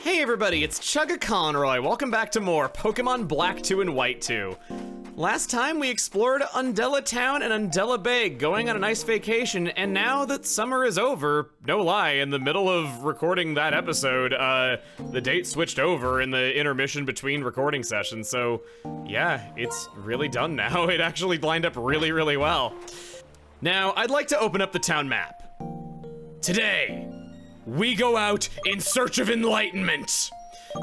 Hey everybody, it's Chugga Conroy. Welcome back to more Pokemon Black 2 and White 2. Last time we explored Undella Town and Undella Bay, going on a nice vacation, and now that summer is over, no lie, in the middle of recording that episode, the date switched over in the intermission between recording sessions, so yeah, it's really done now. It actually lined up really, really well. Now, I'd like to open up the town map. Today, we go out in search of enlightenment.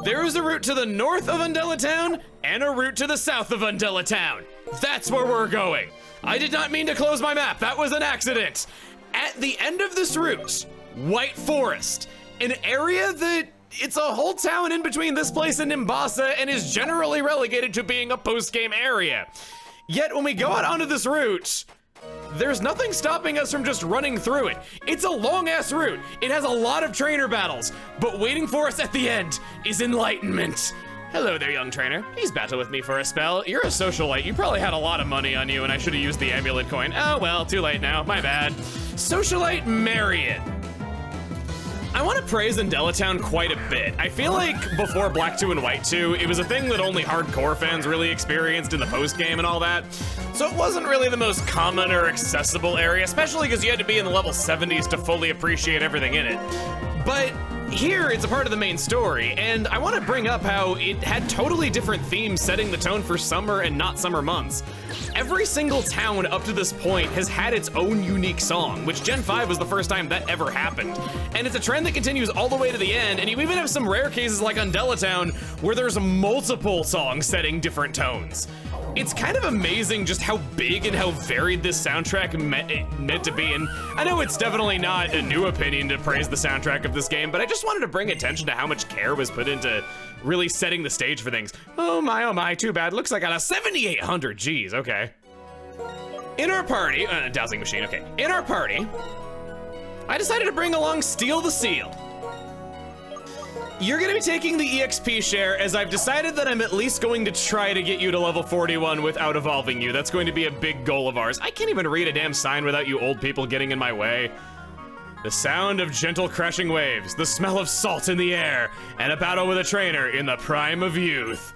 There is a route to the north of Undella Town and a route to the south of Undella Town. That's where we're going. I did not mean to close my map. That was an accident. At the end of this route, White Forest, an area that it's a whole town in between this place and Nimbasa and is generally relegated to being a post-game area. Yet when we go out onto this route, there's nothing stopping us from just running through it. It's a long-ass route. It has a lot of trainer battles, but waiting for us at the end is enlightenment. Hello there, young trainer. Please battle with me for a spell. You're a socialite. You probably had a lot of money on you, and I should have used the amulet coin. Oh, well, too late now. My bad. Socialite Marion. I want to praise Undella Town quite a bit. I feel like before Black 2 and White 2, it was a thing that only hardcore fans really experienced in the post-game and all that. So it wasn't really the most common or accessible area, especially because you had to be in the level 70s to fully appreciate everything in it. But here, it's a part of the main story, and I want to bring up how it had totally different themes setting the tone for summer and not summer months. Every single town up to this point has had its own unique song, which Gen 5 was the first time that ever happened. And it's a trend that continues all the way to the end, and you even have some rare cases like Undella Town where there's multiple songs setting different tones. It's kind of amazing just how big and how varied this soundtrack meant to be, and I know it's definitely not a new opinion to praise the soundtrack of this game, but I just wanted to bring attention to how much care was put into really setting the stage for things. Oh my, too bad. Looks like I got a 7800, geez, okay. In our party, dowsing machine, okay. In our party, I decided to bring along Steal the Seal. You're gonna be taking the EXP share, as I've decided that I'm at least going to try to get you to level 41 without evolving you. That's going to be a big goal of ours. I can't even read a damn sign without you old people getting in my way. The sound of gentle crashing waves, the smell of salt in the air, and a battle with a trainer in the prime of youth.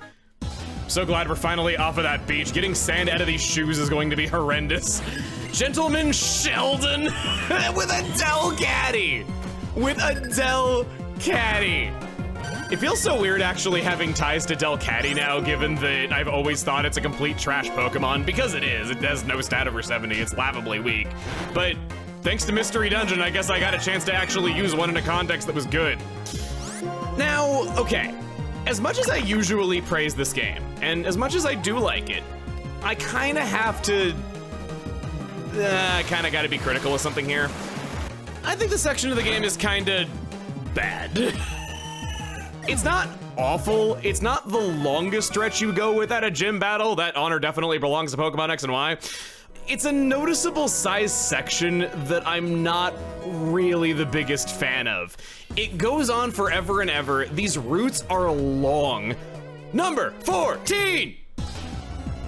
So glad we're finally off of that beach. Getting sand out of these shoes is going to be horrendous. Gentleman Sheldon with a Delcatty! With a Delcatty! It feels so weird actually having ties to Delcatty now, given that I've always thought it's a complete trash Pokemon, because it is. It has no stat over 70, it's laughably weak. But thanks to Mystery Dungeon, I guess I got a chance to actually use one in a context that was good. Now, okay, as much as I usually praise this game, and as much as I do like it, I kinda have to, I kinda gotta be critical of something here. I think the section of the game is kinda bad. It's not awful. It's not the longest stretch you go without a gym battle. That honor definitely belongs to Pokemon X and Y. It's a noticeable size section that I'm not really the biggest fan of. It goes on forever and ever. These routes are long. Number 14!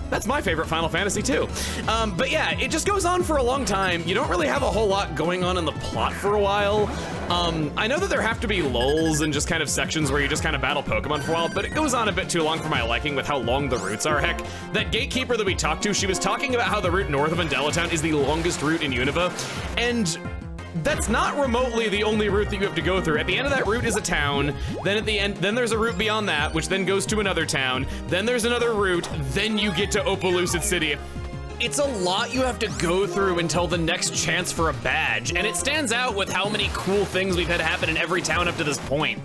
That's my favorite Final Fantasy too. But yeah, it just goes on for a long time. You don't really have a whole lot going on in the plot for a while. I know that there have to be lulls and just kind of sections where you just kind of battle Pokemon for a while, but it goes on a bit too long for my liking with how long the routes are. Heck, that gatekeeper that we talked to, she was talking about how the route north of Undella Town is the longest route in Unova, and that's not remotely the only route that you have to go through. At the end of that route is a town, then at the end, then there's a route beyond that, which then goes to another town, then there's another route, then you get to Opelucid City. It's a lot you have to go through until the next chance for a badge, and it stands out with how many cool things we've had happen in every town up to this point.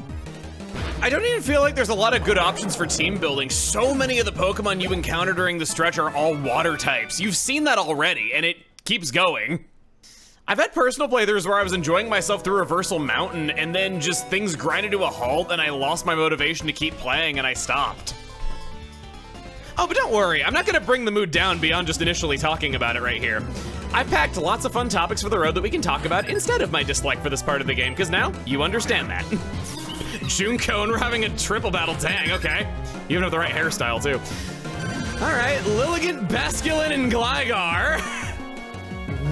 I don't even feel like there's a lot of good options for team building. So many of the Pokemon you encounter during the stretch are all water types. You've seen that already, and it keeps going. I've had personal playthroughs where I was enjoying myself through Reversal Mountain and then just things grinded to a halt and I lost my motivation to keep playing and I stopped. Oh, but don't worry, I'm not gonna bring the mood down beyond just initially talking about it right here. I've packed lots of fun topics for the road that we can talk about instead of my dislike for this part of the game, because now you understand that. Junko, and we're having a triple battle, dang, okay. You even have the right hairstyle too. All right, Lilligant, Basculin, and Gligar.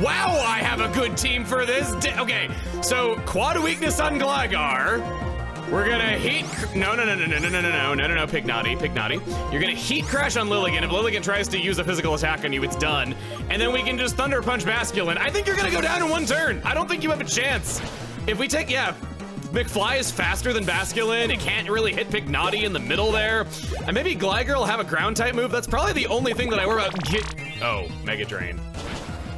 Wow, I have a good team for this. Okay, so quad weakness on Gligar. We're gonna heat, no, Pignati. You're gonna heat crash on Lilligant. If Lilligant tries to use a physical attack on you, it's done. And then we can just Thunder Punch Basculin. I think you're gonna go down in one turn. I don't think you have a chance. If we take, yeah, McFly is faster than Basculin. It can't really hit Pignati in the middle there. And maybe Gligar will have a ground type move. That's probably the only thing that I worry about. Oh, Mega Drain.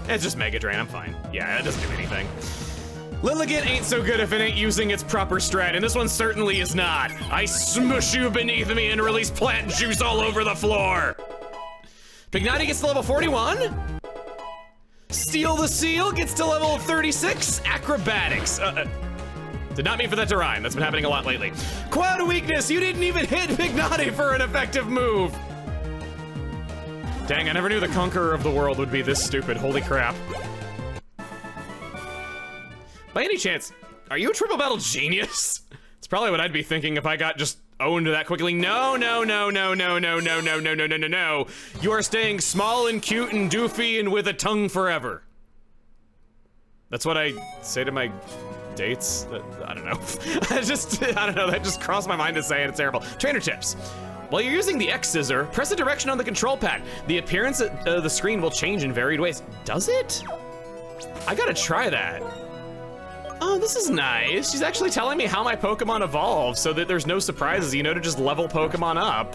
It's just Mega Drain, I'm fine. Yeah, it doesn't do anything. Lilligant ain't so good if it ain't using its proper strat, and this one certainly is not. I smush you beneath me and release plant juice all over the floor. Pignati gets to level 41. Steal the Seal gets to level 36. Acrobatics. Did not mean for that to rhyme. That's been happening a lot lately. Quad Weakness, you didn't even hit Pignati for an effective move. Dang, I never knew the Conqueror of the World would be this stupid. Holy crap. By any chance, are you a triple battle genius? It's probably what I'd be thinking if I got just owned that quickly. No. You are staying small and cute and doofy and with a tongue forever. That's what I say to my dates. I don't know. I don't know, that just crossed my mind to say it. It's terrible. Trainer tips. While you're using the X scissor, press a direction on the control pad. The appearance of the screen will change in varied ways. Does it? I gotta try that. Oh, this is nice. She's actually telling me how my Pokemon evolve so that there's no surprises, you know, to just level Pokemon up.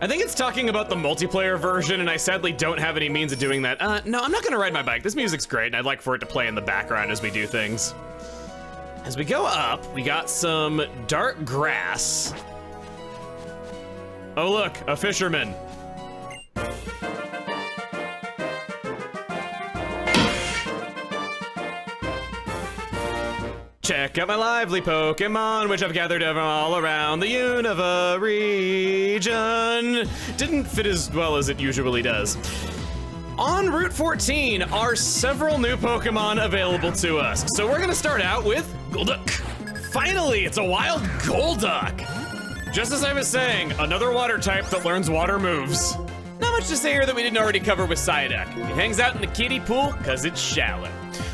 I think it's talking about the multiplayer version, and I sadly don't have any means of doing that. No, I'm not gonna ride my bike. This music's great, and I'd like for it to play in the background as we do things. As we go up, we got some dark grass. Oh look, a fisherman. Check out my lively Pokemon, which I've gathered from all around the Unova region. Didn't fit as well as it usually does. On Route 14 are several new Pokemon available to us. So we're gonna start out with Golduck. Finally, it's a wild Golduck. Just as I was saying, another water type that learns water moves. Not much to say here that we didn't already cover with Psyduck. It hangs out in the kiddie pool cause it's shallow.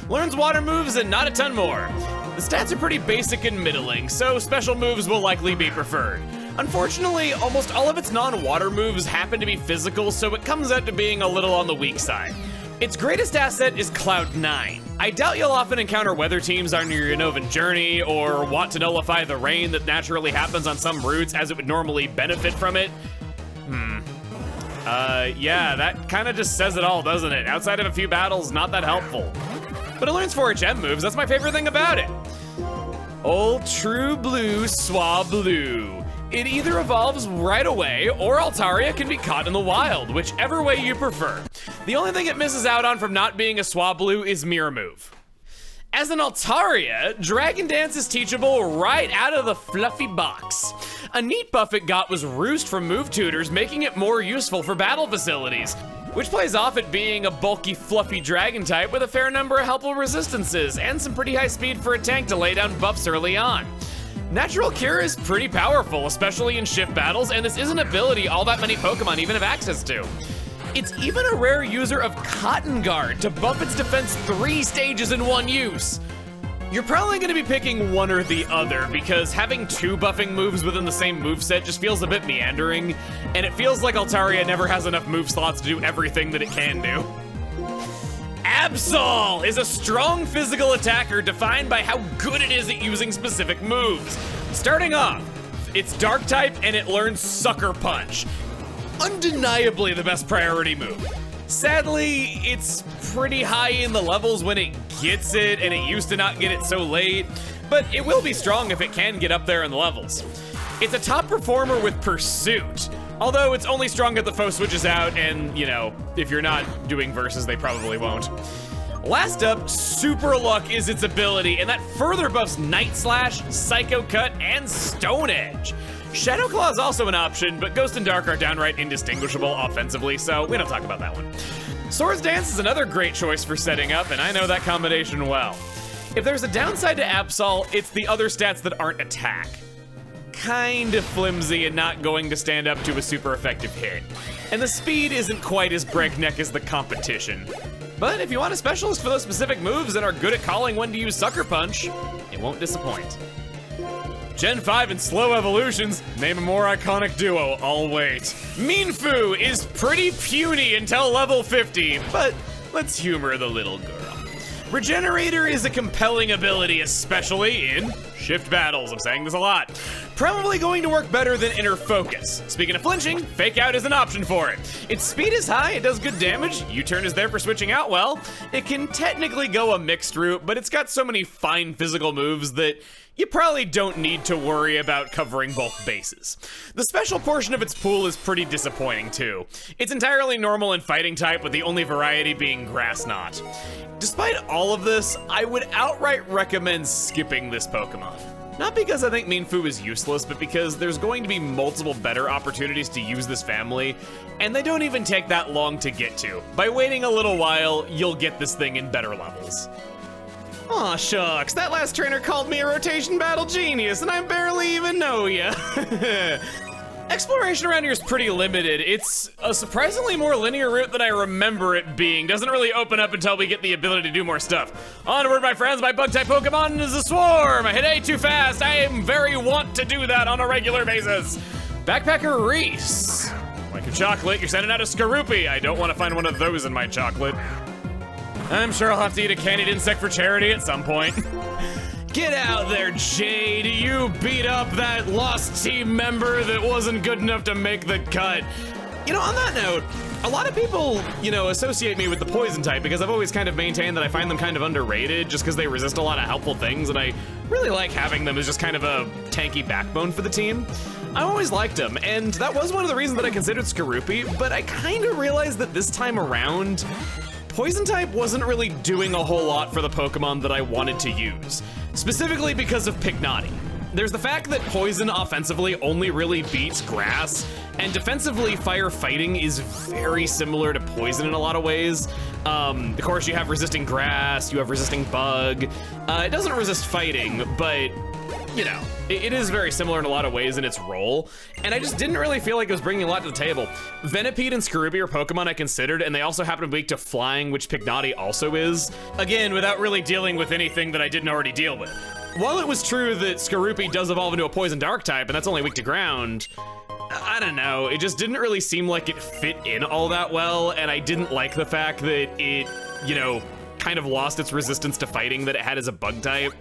Learns water moves and not a ton more. The stats are pretty basic and middling, so special moves will likely be preferred. Unfortunately, almost all of its non-water moves happen to be physical, so it comes out to being a little on the weak side. Its greatest asset is Cloud 9. I doubt you'll often encounter weather teams on your Unovan journey or want to nullify the rain that naturally happens on some routes as it would normally benefit from it. Yeah, that kind of just says it all, doesn't it? Outside of a few battles, not that helpful. But it learns 4 HM moves, that's my favorite thing about it. Old True Blue Swablu. It either evolves right away, or Altaria can be caught in the wild, whichever way you prefer. The only thing it misses out on from not being a Swablu is Mirror Move. As an Altaria, Dragon Dance is teachable right out of the fluffy box. A neat buff it got was Roost from Move Tutors, making it more useful for battle facilities, which plays off it being a bulky, fluffy dragon type with a fair number of helpful resistances and some pretty high speed for a tank to lay down buffs early on. Natural Cure is pretty powerful, especially in shift battles, and this is an ability all that many Pokemon even have access to. It's even a rare user of Cotton Guard to buff its defense 3 stages in one use. You're probably gonna be picking one or the other because having 2 buffing moves within the same moveset just feels a bit meandering, and it feels like Altaria never has enough move slots to do everything that it can do. Absol is a strong physical attacker defined by how good it is at using specific moves. Starting off, it's Dark type and it learns Sucker Punch. Undeniably the best priority move. Sadly, it's pretty high in the levels when it gets it, and it used to not get it so late, but it will be strong if it can get up there in the levels. It's a top performer with Pursuit, although it's only strong if the foe switches out, and, you know, if you're not doing versus, they probably won't. Last up, Super Luck is its ability, and that further buffs Night Slash, Psycho Cut, and Stone Edge. Shadow Claw is also an option, but Ghost and Dark are downright indistinguishable offensively, so we don't talk about that one. Swords Dance is another great choice for setting up, and I know that combination well. If there's a downside to Absol, it's the other stats that aren't attack. Kind of flimsy and not going to stand up to a super effective hit. And the speed isn't quite as breakneck as the competition. But if you want a specialist for those specific moves and are good at calling when to use Sucker Punch, it won't disappoint. Gen 5 and slow evolutions, name a more iconic duo, I'll wait. Minfu is pretty puny until level 50, but let's humor the little girl. Regenerator is a compelling ability, especially in shift battles. I'm saying this a lot. Probably going to work better than Inner Focus. Speaking of flinching, Fake Out is an option for it. Its speed is high, it does good damage, U-turn is there for switching out well. It can technically go a mixed route, but it's got so many fine physical moves that you probably don't need to worry about covering both bases. The special portion of its pool is pretty disappointing too. It's entirely normal in fighting type, with the only variety being Grass Knot. Despite all of this, I would outright recommend skipping this Pokemon. Not because I think Minfu is useless, but because there's going to be multiple better opportunities to use this family, and they don't even take that long to get to. By waiting a little while, you'll get this thing in better levels. Aw, shucks, that last trainer called me a rotation battle genius, and I barely even know ya. Exploration around here is pretty limited. It's a surprisingly more linear route than I remember it being. Doesn't really open up until we get the ability to do more stuff. Onward, my friends, my bug-type Pokemon is a swarm. I hit A too fast. I am very want to do that on a regular basis. Backpacker Reese. Like a chocolate, you're sending out a Skorupi. I don't want to find one of those in my chocolate. I'm sure I'll have to eat a candied insect for charity at some point. Get out there, Jade. You beat up that lost team member that wasn't good enough to make the cut. You know, on that note, a lot of people, you know, associate me with the poison type because I've always kind of maintained that I find them kind of underrated just because they resist a lot of helpful things, and I really like having them as just kind of a tanky backbone for the team. I always liked them, and that was one of the reasons that I considered Skorupi, but I kind of realized that this time around, Poison type wasn't really doing a whole lot for the Pokemon that I wanted to use, specifically because of Pignati. There's the fact that Poison offensively only really beats Grass, and defensively Fire Fighting is very similar to Poison in a lot of ways. Of course, you have resisting Grass, you have resisting Bug. It doesn't resist Fighting, but you know, it is very similar in a lot of ways in its role, and I just didn't really feel like it was bringing a lot to the table. Venipede and Skorupi are Pokemon I considered, and they also happen to be weak to Flying, which Pignati also is. Again, without really dealing with anything that I didn't already deal with. While it was true that Skorupi does evolve into a Poison Dark type, and that's only weak to ground, I don't know, it just didn't really seem like it fit in all that well, and I didn't like the fact that it, you know, kind of lost its resistance to fighting that it had as a bug type.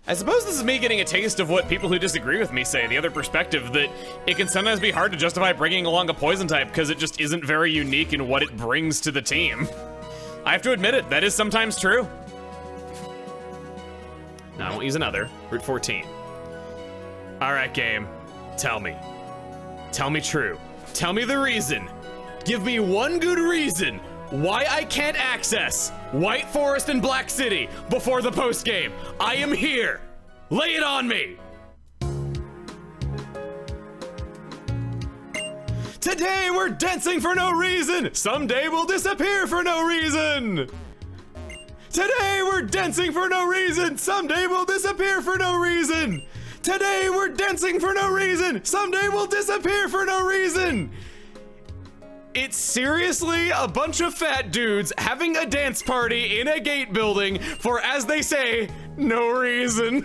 I suppose this is me getting a taste of what people who disagree with me say, the other perspective, that it can sometimes be hard to justify bringing along a poison type because it just isn't very unique in what it brings to the team. I have to admit it, that is sometimes true. Now I won't use another, Route 14. All right, game, tell me. Tell me true. Tell me the reason. Give me one good reason why I can't access White Forest and Black City before the post game. I am here. Lay it on me. Today we're dancing for no reason. Someday we'll disappear for no reason. Today we're dancing for no reason. Someday we'll disappear for no reason. Today we're dancing for no reason. Someday we'll disappear for no reason. It's seriously a bunch of fat dudes having a dance party in a gate building for, as they say, no reason.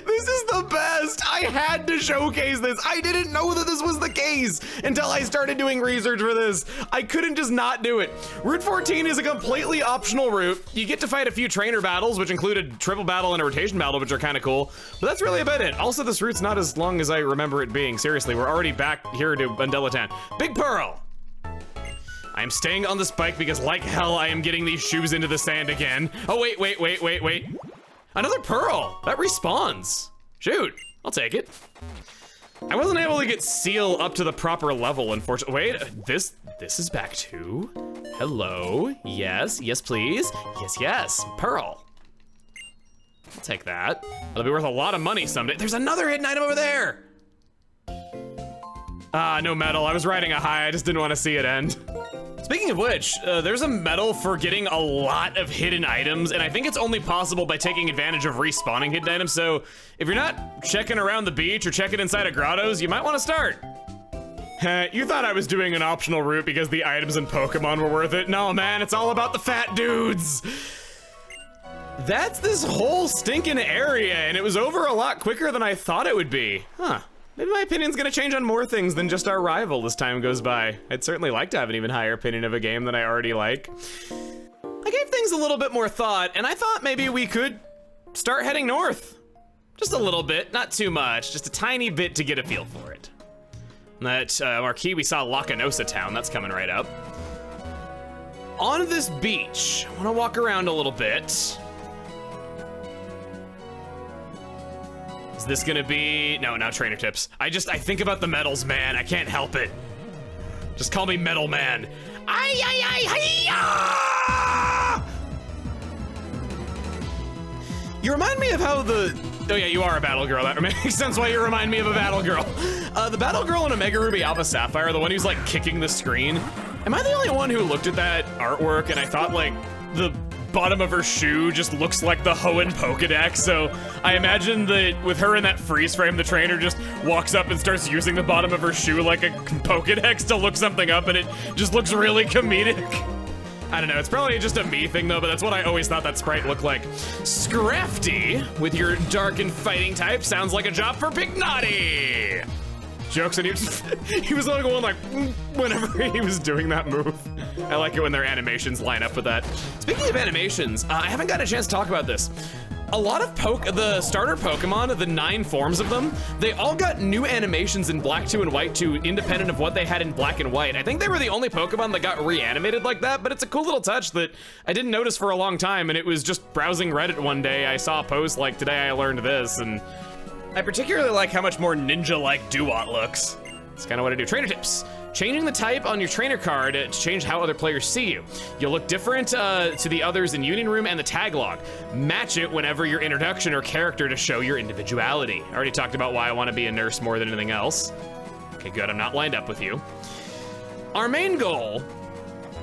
This is the best. I had to showcase this. I didn't know that this was the case until I started doing research for this. I couldn't just not do it. Route 14 is a completely optional route. You get to fight a few trainer battles, which include a triple battle and a rotation battle, which are kind of cool. But that's really about it. Also, this route's not as long as I remember it being. Seriously, we're already back here to Undella Town. Big Pearl. I'm staying on this bike because like hell I am getting these shoes into the sand again. Oh, wait. Another Pearl, that respawns. Shoot, I'll take it. I wasn't able to get Seal up to the proper level, unfortunately. Wait, this is back too? Hello, yes, please. Yes, Pearl. I'll take that. It'll be worth a lot of money someday. There's another hidden item over there. Ah, no medal, I was riding a high, I just didn't want to see it end. Speaking of which, there's a medal for getting a lot of hidden items, and I think it's only possible by taking advantage of respawning hidden items, so if you're not checking around the beach or checking inside of grottos, you might want to start. You thought I was doing an optional route because the items in Pokemon were worth it? No, man, it's all about the fat dudes. That's this whole stinking area, and it was over a lot quicker than I thought it would be. Huh. Maybe my opinion's gonna change on more things than just our rival as time goes by. I'd certainly like to have an even higher opinion of a game than I already like. I gave things a little bit more thought, and I thought maybe we could start heading north. Just a little bit, not too much, just a tiny bit to get a feel for it. That marquee, we saw Lacanosa Town, that's coming right up. On this beach, I wanna walk around a little bit. Is this gonna be, no, not trainer tips. I think about the medals, man, I can't help it. Just call me Metal Man. You remind me of how oh yeah, you are a battle girl. That makes sense why you remind me of a battle girl. The battle girl in Omega Ruby Alpha Sapphire, the one who's like kicking the screen. Am I the only one who looked at that artwork and I thought like the bottom of her shoe just looks like the Hoenn Pokedex? So I imagine that with her in that freeze frame, the trainer just walks up and starts using the bottom of her shoe like a Pokedex to look something up, and it just looks really comedic. I don't know, it's probably just a me thing though, but that's what I always thought that sprite looked like. Scrafty, with your dark and fighting type, sounds like a job for Big Naughty. Jokes on you. He was like going like whenever he was doing that move. I like it when their animations line up with that. Speaking of animations, I haven't got a chance to talk about this. A lot of the starter Pokemon, the 9 forms of them, they all got new animations in Black 2 and White 2, independent of what they had in Black and White. I think they were the only Pokemon that got reanimated like that, but it's a cool little touch that I didn't notice for a long time, and it was just browsing Reddit one day, I saw a post like, today I learned this, and I particularly like how much more ninja-like Duat looks. That's kind of what I do. Trainer tips. Changing the type on your trainer card to change how other players see you. You'll look different to the others in Union Room and the tag log. Match it whenever your introduction or character to show your individuality. I already talked about why I want to be a nurse more than anything else. Okay, good, I'm not lined up with you. Our main goal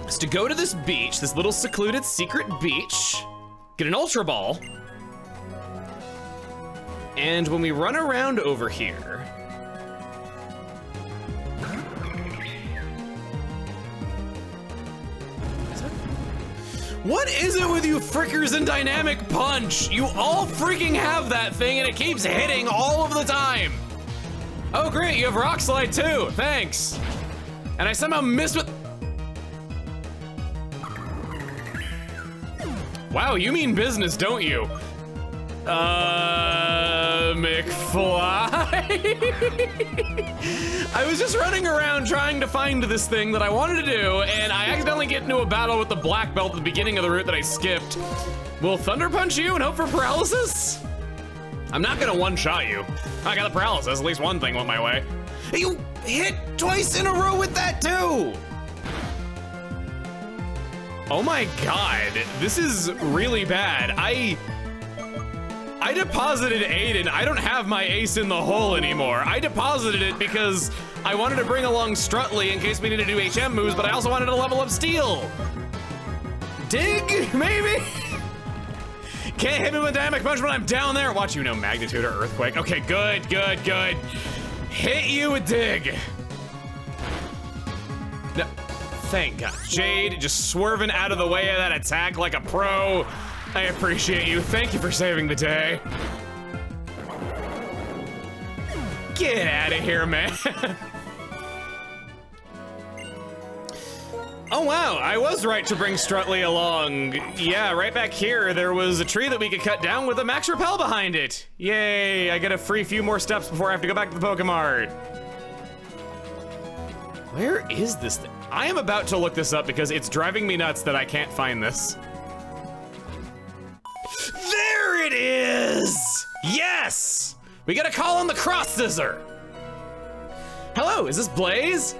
is to go to this beach, this little secluded secret beach, get an Ultra Ball, and when we run around over here, what is it with you frickers and Dynamic Punch? You all freaking have that thing and it keeps hitting all of the time. Oh great, you have Rock Slide too, thanks. And I somehow missed with... Wow, you mean business, don't you? McFly? I was just running around trying to find this thing that I wanted to do, and I accidentally get into a battle with the black belt at the beginning of the route that I skipped. Will Thunder Punch you and hope for paralysis? I'm not gonna one-shot you. I got the paralysis, at least one thing went my way. You hit twice in a row with that too! Oh my god, this is really bad. I deposited Aiden. I don't have my ace in the hole anymore. I deposited it because I wanted to bring along Strutley in case we need to do HM moves, but I also wanted to level up Steel. Dig, maybe? Can't hit me with Dynamic Punch when I'm down there. Watch, you know, Magnitude or Earthquake. Okay, good. Hit you with Dig. No, thank God. Jade just swerving out of the way of that attack like a pro. I appreciate you. Thank you for saving the day. Get out of here, man. Oh wow, I was right to bring Strutley along. Yeah, right back here, there was a tree that we could cut down with a max repel behind it. Yay, I get a free few more steps before I have to go back to the Pokemart. Where is this thing? I am about to look this up because it's driving me nuts that I can't find this. There it is! Yes! We gotta call on the Cross Scissor. Hello, is this Blaze?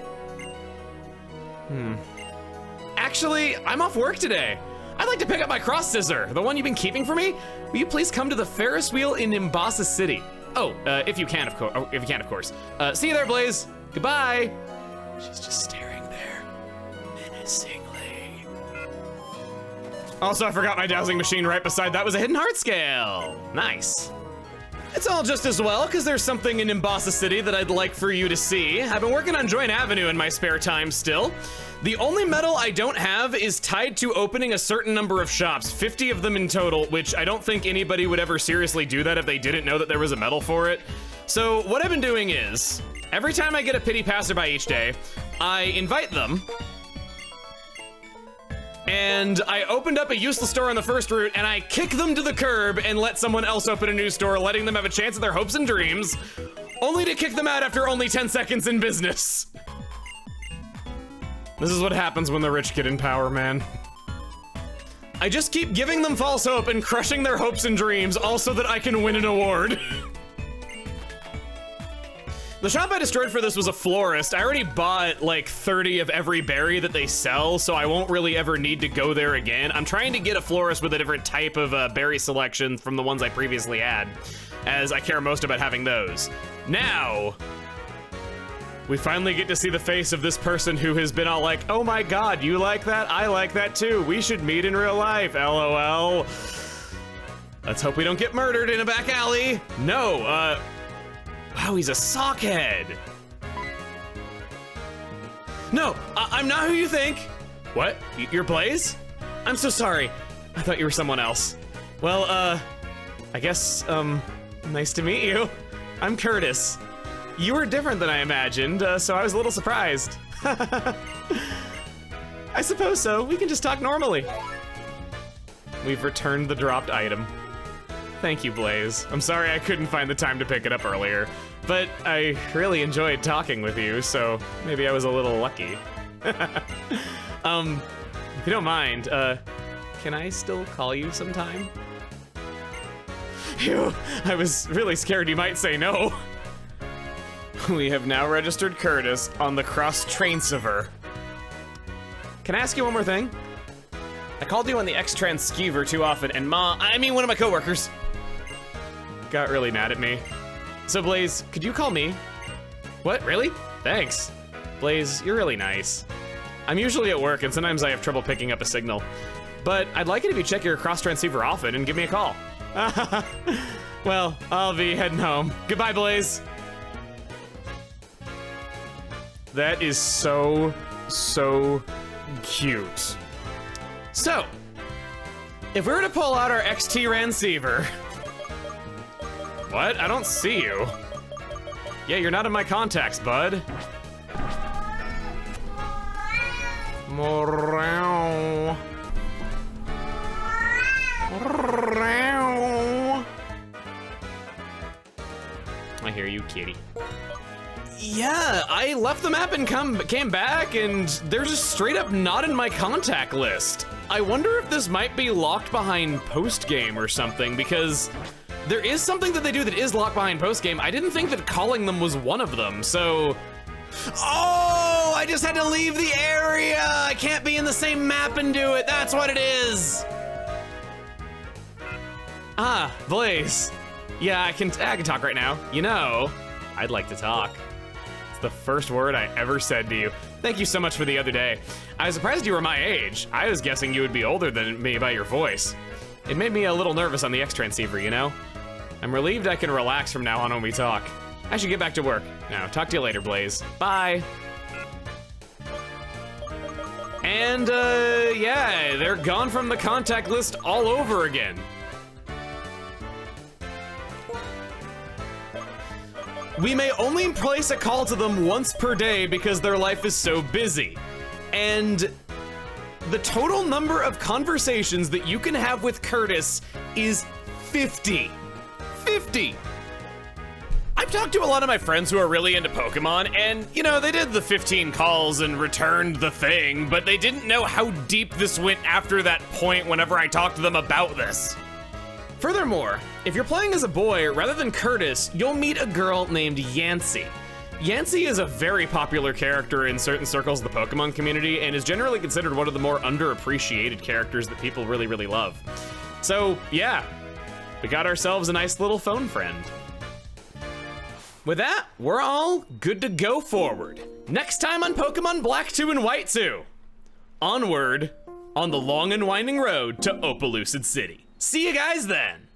Actually, I'm off work today. I'd like to pick up my Cross Scissor, the one you've been keeping for me. Will you please come to the Ferris wheel in Nimbasa City? Oh, if you can, of course. If you can, of course. See you there, Blaze. Goodbye. She's just staring there, menacingly. Also, I forgot my dowsing machine right beside that was a hidden heart scale. Nice. It's all just as well, because there's something in Mombasa City that I'd like for you to see. I've been working on Joint Avenue in my spare time still. The only medal I don't have is tied to opening a certain number of shops, 50 of them in total, which I don't think anybody would ever seriously do that if they didn't know that there was a medal for it. So what I've been doing is, every time I get a pity passerby each day, I invite them, and I opened up a useless store on the first route, and I kick them to the curb and let someone else open a new store, letting them have a chance at their hopes and dreams, only to kick them out after only 10 seconds in business. This is what happens when the rich get in power, man. I just keep giving them false hope and crushing their hopes and dreams, all so that I can win an award. The shop I destroyed for this was a florist. I already bought like 30 of every berry that they sell, so I won't really ever need to go there again. I'm trying to get a florist with a different type of berry selection from the ones I previously had, as I care most about having those. Now, we finally get to see the face of this person who has been all like, oh my god, you like that? I like that too. We should meet in real life, LOL. Let's hope we don't get murdered in a back alley. No, wow, he's a sockhead. No, I'm not who you think. What? You're Blaze? I'm so sorry. I thought you were someone else. Well, I guess, nice to meet you. I'm Curtis. You were different than I imagined, so I was a little surprised. I suppose so. We can just talk normally. We've returned the dropped item. Thank you, Blaze. I'm sorry I couldn't find the time to pick it up earlier, but I really enjoyed talking with you, so maybe I was a little lucky. If you don't mind, can I still call you sometime? Phew, I was really scared you might say no. We have now registered Curtis on the cross-train server. Can I ask you one more thing? I called you on the X-Trans skeever too often, and one of my coworkers got really mad at me. So Blaze, could you call me? What, really? Thanks. Blaze, you're really nice. I'm usually at work and sometimes I have trouble picking up a signal, but I'd like it if you check your cross transceiver often and give me a call. Well, I'll be heading home. Goodbye, Blaze. That is so cute. So, if we were to pull out our XT Ranceiver. What? I don't see you. Yeah, you're not in my contacts, bud. I hear you, kitty. Yeah, I left the map and came back, and they're just straight up not in my contact list. I wonder if this might be locked behind post-game or something, because there is something that they do that is locked behind post-game. I didn't think that calling them was one of them, so... Oh, I just had to leave the area! I can't be in the same map and do it, that's what it is! Ah, Blaze. Yeah, I can talk right now. You know, I'd like to talk. It's the first word I ever said to you. Thank you so much for the other day. I was surprised you were my age. I was guessing you would be older than me by your voice. It made me a little nervous on the X transceiver, you know? I'm relieved I can relax from now on when we talk. I should get back to work. Now, talk to you later, Blaze. Bye. And, yeah, they're gone from the contact list all over again. We may only place a call to them once per day because their life is so busy. And the total number of conversations that you can have with Curtis is 50. 50! I've talked to a lot of my friends who are really into Pokemon, and, you know, they did the 15 calls and returned the thing, but they didn't know how deep this went after that point whenever I talked to them about this. Furthermore, if you're playing as a boy, rather than Curtis, you'll meet a girl named Yancy. Yancy is a very popular character in certain circles of the Pokemon community and is generally considered one of the more underappreciated characters that people really, really love. So, yeah, we got ourselves a nice little phone friend. With that, we're all good to go forward. Next time on Pokemon Black 2 and White 2. Onward, on the long and winding road to Opalucid City. See you guys then!